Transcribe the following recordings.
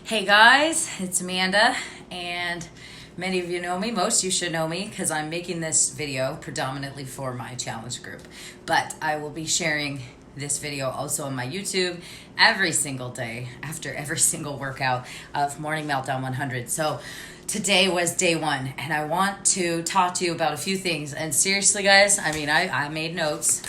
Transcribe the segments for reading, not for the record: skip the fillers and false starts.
Hey guys, it's Amanda, and many of you know me, most you should know me, because I'm making this video predominantly for my challenge group. But I will be sharing this video also on my YouTube every single day after every single workout of Morning Meltdown 100. So today was day one, and I want to talk to you about a few things. And seriously guys, I made notes.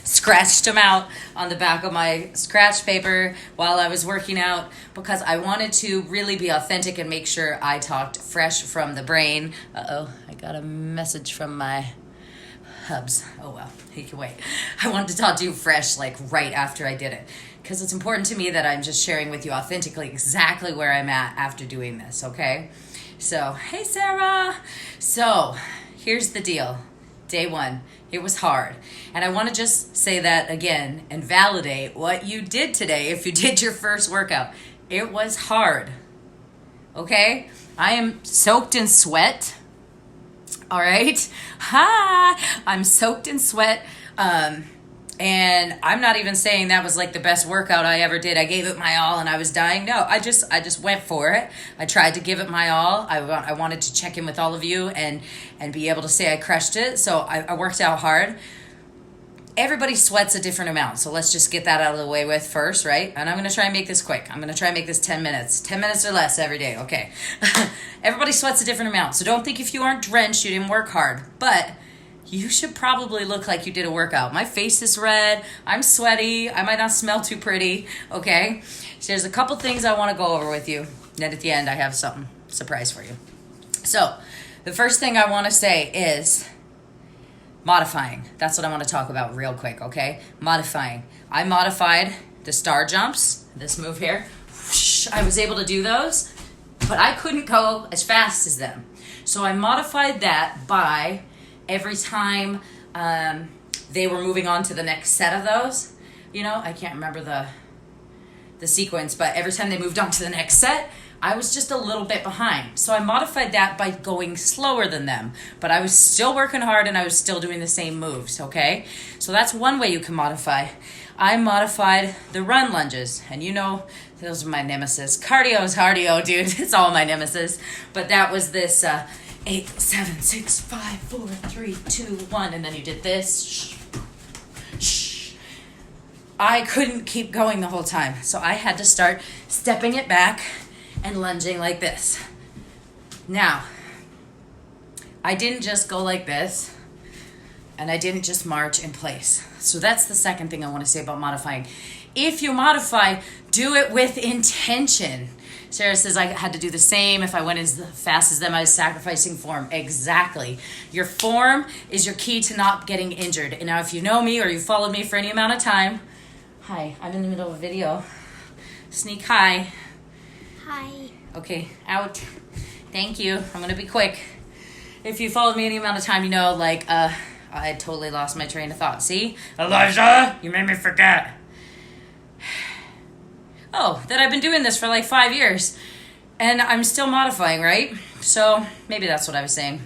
Scratched them out on the back of my scratch paper while I was working out because I wanted to really be authentic and make sure I talked fresh from the brain. I got a message from my hubs. Oh well, he can wait. I wanted to talk to you fresh, like right after I did it, because it's important to me that I'm just sharing with you authentically exactly where I'm at after doing this, okay? So, hey Sarah! So, here's the deal. Day one, it was hard. And I want to just say that again and validate what you did today if you did your first workout. It was hard. Okay? I am soaked in sweat. All right? Hi! I'm soaked in sweat. And I'm not even saying that was like the best workout I ever did. I gave it my all and I was dying. No, I just went for it. I tried to give it my all. I wanted to check in with all of you and be able to say I crushed it. So I worked out hard. Everybody sweats a different amount. So let's just get that out of the way with first, right? And I'm going to try and make this quick. I'm going to try and make this 10 minutes. 10 minutes or less every day. Okay. Everybody sweats a different amount. So don't think if you aren't drenched, you didn't work hard. But you should probably look like you did a workout. My face is red. I'm sweaty. I might not smell too pretty. Okay? So there's a couple things I want to go over with you. Then at the end, I have something surprise for you. So the first thing I want to say is modifying. That's what I want to talk about real quick, okay? Modifying. I modified the star jumps, this move here. I was able to do those, but I couldn't go as fast as them. So I modified that by every time they were moving on to the next set of those, I can't remember the sequence, but every time they moved on to the next set, I was just a little bit behind. So I modified that by going slower than them, but I was still working hard and I was still doing the same moves, okay? So that's one way you can modify. I modified the run lunges, and those are my nemesis. Cardio is cardio, dude. It's all my nemesis. But that was this 8, 7, 6, 5, 4, 3, 2, 1, and then you did this. Shh. I couldn't keep going the whole time, so I had to start stepping it back and lunging like this. Now, I didn't just go like this, and I didn't just march in place. So that's the second thing I want to say about modifying. If you modify, do it with intention. Sarah says I had to do the same. If I went as fast as them, I was sacrificing form. Exactly. Your form is your key to not getting injured. And now if you know me or you followed me for any amount of time, hi, I'm in the middle of a video. Sneak hi. Hi. Okay, out. Thank you. I'm going to be quick. If you followed me any amount of time, I totally lost my train of thought. See? Elijah, you made me forget. Oh, that I've been doing this for like 5 years and I'm still modifying, right? So maybe that's what I was saying.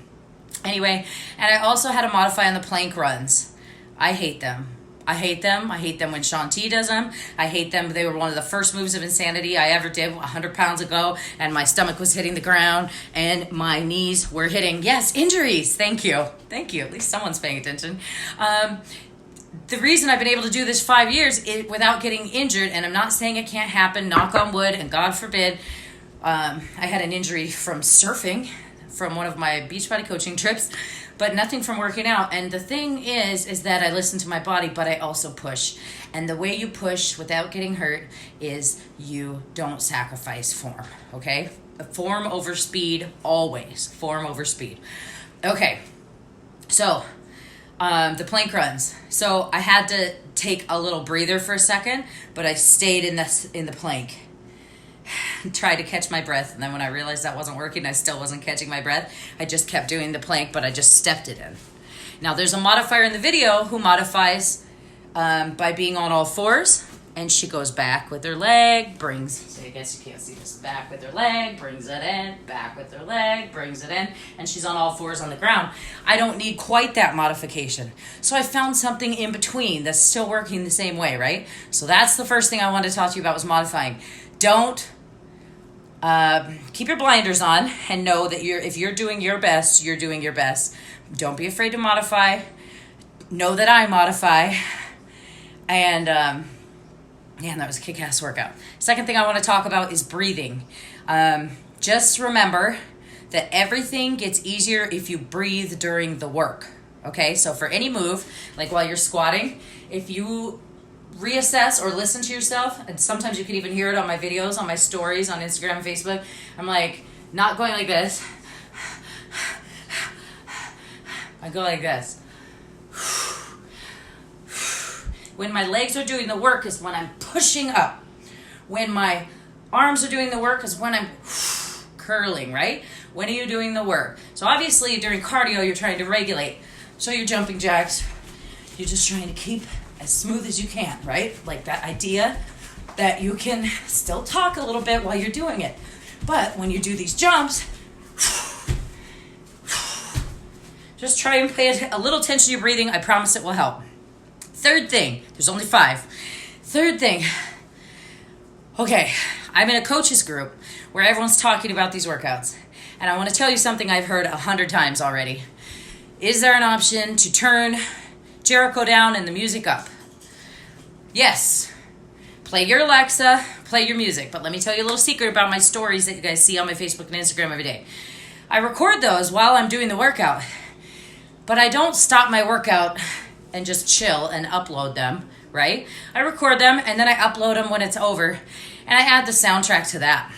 Anyway, and I also had to modify on the plank runs. I hate them. I hate them when Shanti does them. I hate them. They were one of the first moves of insanity I ever did 100 pounds ago, and my stomach was hitting the ground and my knees were hitting, yes, injuries. Thank you. At least someone's paying attention. The reason I've been able to do this 5 years without getting injured, and I'm not saying it can't happen, knock on wood, and God forbid, I had an injury from surfing, from one of my Beachbody coaching trips, but nothing from working out. And the thing is that I listen to my body, but I also push. And the way you push without getting hurt is you don't sacrifice form, okay? Form over speed, always. Form over speed. Okay, so the plank runs. So I had to take a little breather for a second, but I stayed in the plank. Tried to catch my breath, and then when I realized that wasn't working, I still wasn't catching my breath. I just kept doing the plank, but I just stepped it in. Now there's a modifier in the video who modifies by being on all fours, and she goes back with her leg, so I guess you can't see this, back with her leg, brings it in, back with her leg, brings it in, and she's on all fours on the ground. I don't need quite that modification. So I found something in between that's still working the same way, right? So that's the first thing I wanted to talk to you about was modifying. Don't Keep your blinders on and know that if you're doing your best, you're doing your best. Don't be afraid to modify. Know that I modify. And man, that was a kick-ass workout. Second thing I want to talk about is breathing. Just remember that everything gets easier if you breathe during the work. Okay, so for any move, like while you're squatting, if you reassess or listen to yourself, and sometimes you can even hear it on my videos, on my stories, on Instagram and Facebook, I'm like, not going like this. I go like this. When my legs are doing the work is when I'm pushing up. When my arms are doing the work is when I'm curling, right? When are you doing the work? So obviously during cardio, you're trying to regulate. So you're jumping jacks. You're just trying to keep as smooth as you can, right? Like that idea that you can still talk a little bit while you're doing it. But when you do these jumps, just try and pay a little attention to your breathing. I promise it will help. Third thing, there's only 5. Third thing, okay, I'm in a coaches group where everyone's talking about these workouts. And I want to tell you something I've heard 100 times already. Is there an option to turn Jericho down and the music up? Yes. Play your Alexa, play your music. But let me tell you a little secret about my stories that you guys see on my Facebook and Instagram every day. I record those while I'm doing the workout. But I don't stop my workout and just chill and upload them, right? I record them and then I upload them when it's over. And I add the soundtrack to that.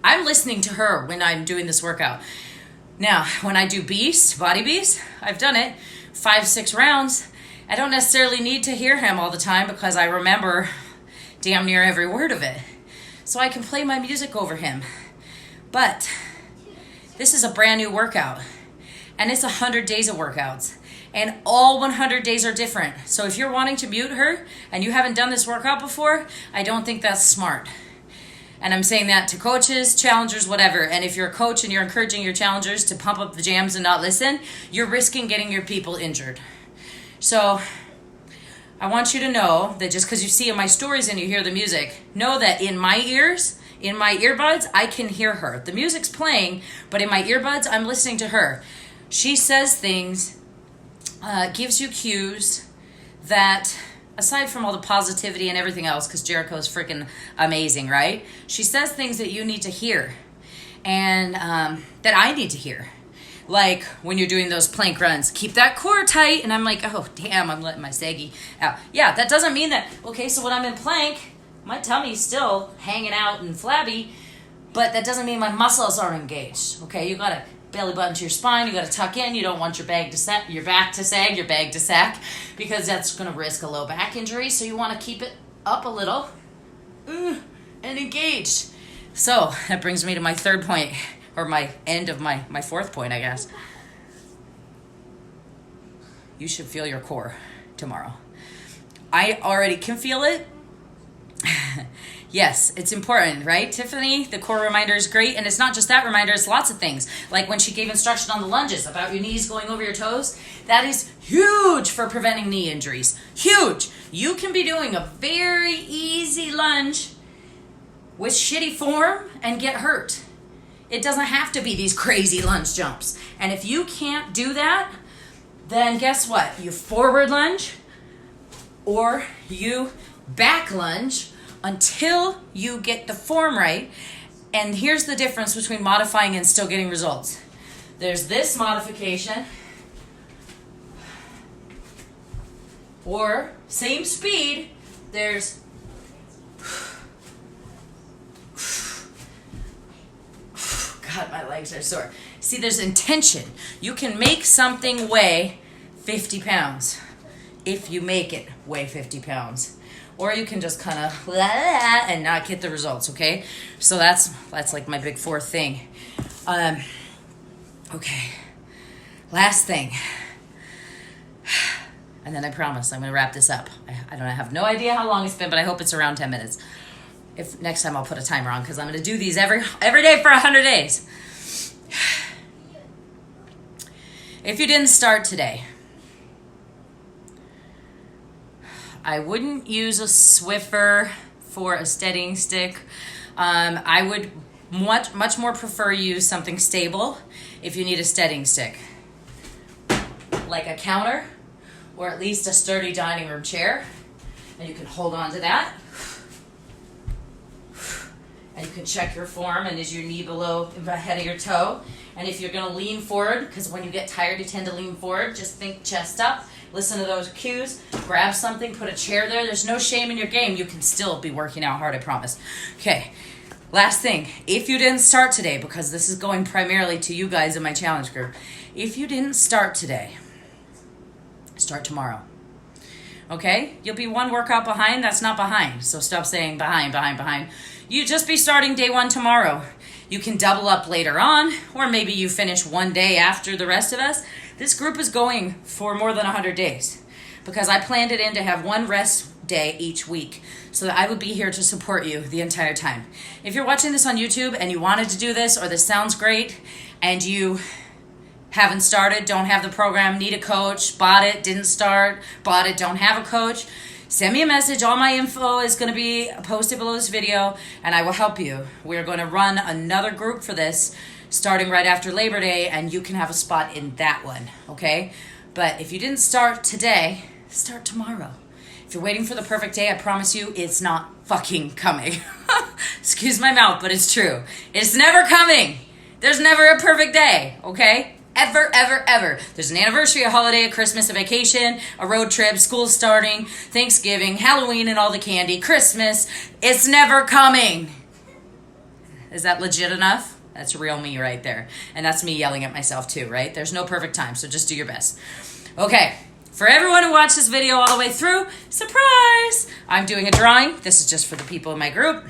I'm listening to her when I'm doing this workout. Now, when I do body beast, I've done it 5-6 rounds. I don't necessarily need to hear him all the time because I remember damn near every word of it. So I can play my music over him. But this is a brand new workout. And it's 100 days of workouts. And all 100 days are different. So if you're wanting to mute her and you haven't done this workout before, I don't think that's smart. And I'm saying that to coaches, challengers, whatever. And if you're a coach and you're encouraging your challengers to pump up the jams and not listen, you're risking getting your people injured. So I want you to know that just because you see in my stories and you hear the music, know that in my ears, in my earbuds, I can hear her. The music's playing, but in my earbuds, I'm listening to her. She says things, gives you cues that, aside from all the positivity and everything else, because Jericho is freaking amazing, right? She says things that you need to hear and that I need to hear. Like when you're doing those plank runs, keep that core tight. And I'm like, oh, damn, I'm letting my saggy out. Yeah, that doesn't mean that, okay, so when I'm in plank, my tummy's still hanging out and flabby, but that doesn't mean my muscles are engaged, okay? You got to belly button to your spine. You got to tuck in. You don't want your back to sag, your bag to sack, because that's going to risk a low back injury. So you want to keep it up a little and engaged. So that brings me to my third point, or my end of my fourth point, I guess. You should feel your core tomorrow. I already can feel it. Yes, it's important, right? Tiffany, the core reminder is great. And it's not just that reminder, it's lots of things. Like when she gave instruction on the lunges about your knees going over your toes. That is huge for preventing knee injuries. Huge. You can be doing a very easy lunge with shitty form and get hurt. It doesn't have to be these crazy lunge jumps. And if you can't do that, then guess what? You forward lunge or you back lunge until you get the form right. And here's the difference between modifying and still getting results. There's this modification, or same speed, there's God, my legs are sore. See, there's intention. You can make something weigh 50 pounds if you make it weigh 50 pounds. Or you can just kind of and not get the results, okay? So that's like my big fourth thing. Okay, last thing. And then I promise I'm going to wrap this up. I have no idea how long it's been, but I hope it's around 10 minutes. If next time I'll put a timer on, because I'm going to do these every day for 100 days. If you didn't start today, I wouldn't use a Swiffer for a steadying stick. I would Much more prefer you use something stable if you need a steadying stick, like a counter or at least a sturdy dining room chair, and you can hold on to that. And you can check your form, and is your knee below the head of your toe? And if you're gonna lean forward, because when you get tired you tend to lean forward, just think chest up, listen to those cues, grab something, put a chair there. There's no shame in your game. You can still be working out hard, I promise. Okay, last thing, if you didn't start today, because this is going primarily to you guys in my challenge group, if you didn't start today, start tomorrow. Okay? You'll be one workout behind. That's not behind. So stop saying behind, behind, behind. You just be starting day one tomorrow. You can double up later on, or maybe you finish one day after the rest of us. This group is going for more than 100 days because I planned it in to have one rest day each week so that I would be here to support you the entire time. If you're watching this on YouTube and you wanted to do this, or this sounds great and you haven't started, don't have the program, need a coach, bought it, didn't start, bought it, don't have a coach, send me a message. All my info is going to be posted below this video, and I will help you. We're going to run another group for this starting right after Labor Day, and you can have a spot in that one, okay? But if you didn't start today, start tomorrow. If you're waiting for the perfect day, I promise you it's not fucking coming. Excuse my mouth, but it's true. It's never coming. There's never a perfect day, okay? Ever, ever, ever. There's an anniversary, a holiday, a Christmas, a vacation, a road trip, school starting, Thanksgiving, Halloween and all the candy, Christmas. It's never coming. Is that legit enough? That's real me right there. And that's me yelling at myself too, right? There's no perfect time, so just do your best. Okay, for everyone who watched this video all the way through, surprise! I'm doing a drawing. This is just for the people in my group.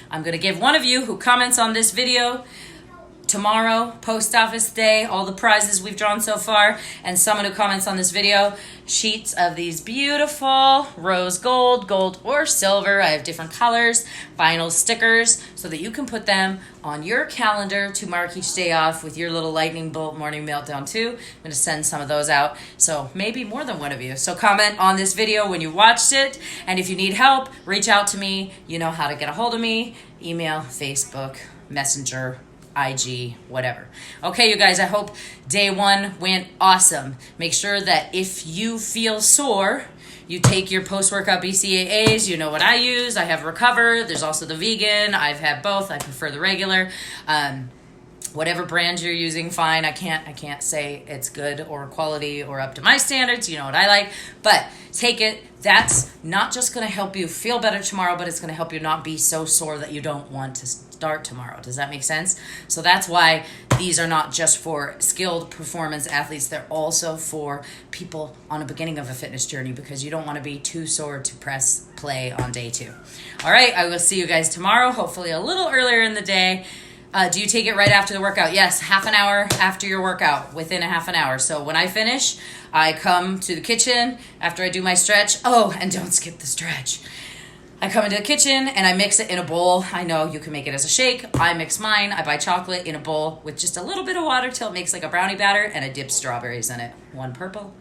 I'm going to give one of you who comments on this video tomorrow, post office day, all the prizes we've drawn so far, and someone who comments on this video, sheets of these beautiful rose gold, gold or silver, I have different colors, vinyl stickers, so that you can put them on your calendar to mark each day off with your little lightning bolt morning meltdown too. I'm going to send some of those out, so maybe more than one of you. So comment on this video when you watched it, and if you need help, reach out to me. You know how to get a hold of me, email, Facebook, Messenger, IG, whatever. Okay, you guys, I hope day one went awesome. Make sure that if you feel sore, you take your post-workout BCAAs. You know what I use. I have Recover. There's also the vegan. I've had both. I prefer the regular. Whatever brand you're using, fine. I can't say it's good or quality or up to my standards. You know what I like. But take it. That's not just going to help you feel better tomorrow, but it's going to help you not be so sore that you don't want to start tomorrow. Does that make sense? So that's why these are not just for skilled performance athletes. They're also for people on the beginning of a fitness journey, because you don't want to be too sore to press play on day two. All right, I will see you guys tomorrow, hopefully a little earlier in the day. Do you take it right after the workout? Yes, half an hour after your workout, within a half an hour. So when I finish, I come to the kitchen after I do my stretch. Oh, and don't skip the stretch. I come into the kitchen and I mix it in a bowl. I know you can make it as a shake. I mix mine. I buy chocolate in a bowl with just a little bit of water till it makes like a brownie batter, and I dip strawberries in it. One purple,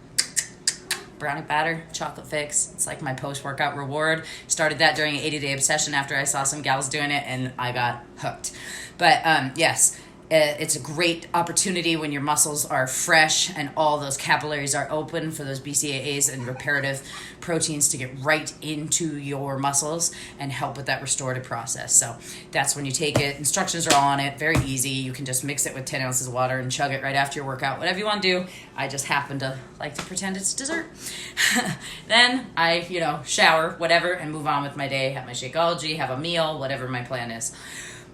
brownie batter, chocolate fix. It's like my post-workout reward. Started that during an 80-day obsession after I saw some gals doing it, and I got hooked. But yes, it's a great opportunity when your muscles are fresh and all those capillaries are open for those BCAAs and reparative proteins to get right into your muscles and help with that restorative process. So that's when you take it. Instructions are all on it. Very easy. You can just mix it with 10 ounces of water and chug it right after your workout. Whatever you want to do. I just happen to like to pretend it's dessert. Then I, shower, whatever, and move on with my day. Have my Shakeology, have a meal, whatever my plan is.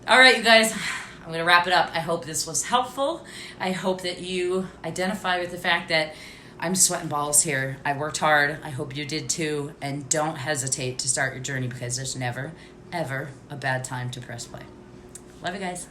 All right, you guys. I'm going to wrap it up. I hope this was helpful. I hope that you identify with the fact that I'm sweating balls here. I worked hard. I hope you did too. And don't hesitate to start your journey, because there's never, ever a bad time to press play. Love you guys.